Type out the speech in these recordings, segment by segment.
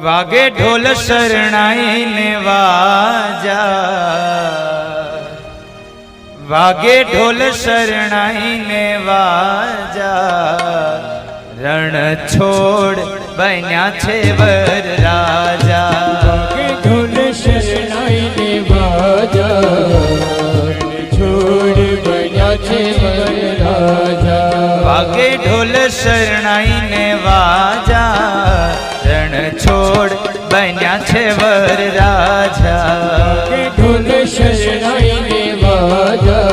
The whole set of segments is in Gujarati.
વાગે ઢોલ શરણાઈ ને વાજા, વાગે ઢોલ શરણાઈ ને વાજા, રણ છોડ બન્યા છે વર રાજા. વાગે ઢોલ શરણાઈ ને વાજા, રણ છોડ બન્યા છે વર રાજા. વાગે ઢોલ શરણાઈ ને વાજા, રણ છોડ બન્યા છે વર રાજા. વાગે ઢોલ શરણાઈ ને વાજા,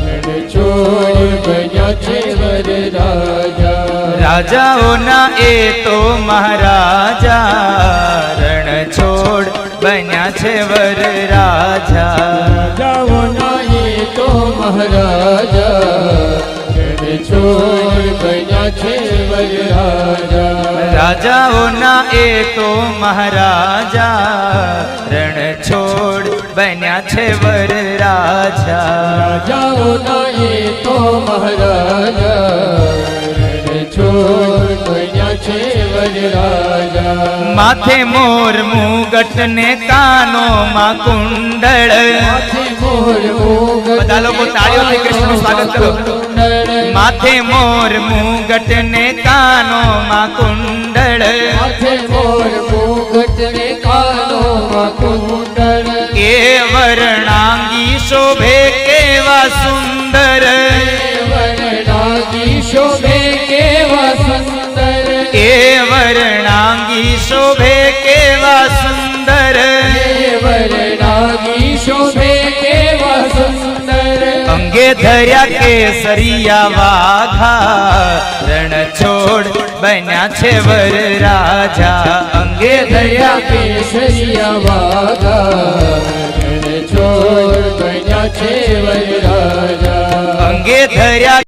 રણ છોડ બન્યા છે વર રાજા. રાજાઓના એ તો મહારાજા, રણ છોડ બન્યા છે વર રાજા. રાજાઓના એ તો મહારાજા, રણ છોડ બન્યા છે વર રાજા. રાજાઓના એ તો મહારાજા, રણ છોડ બન્યા છે વર રાજા. રાજાઓના એ તો મહારાજા, છોડ બન્યા છે વર રાજા. માથે મોર મુગટ ને કાનો માં કુંડળ, માથે મોર મુગટ, બધા લોકો તાળીઓથી કૃષ્ણનું સ્વાગત કરો. માથે મોર મુગટ ને કાનો માં કુંડળ, માથે મોર મુગટ ને કાનો માં કુંડળ. એ વર્ણાંગી શોભે કેવા સુંદર, વર્ણાંગી શોભે કેવા સુંદર. એ વર્ણાંગી શોભે કેવા સુંદર, વર્ણાંગી શોભે કેવા સુંદર. અંગે ધર્યા કેસરિયા વાઘા, રણ છોડ બન્યા છે વર રાજા. અંગે ધર્યા કેસરિયા વાઘા, રણ છોડ બન્યા છે વર રાજા.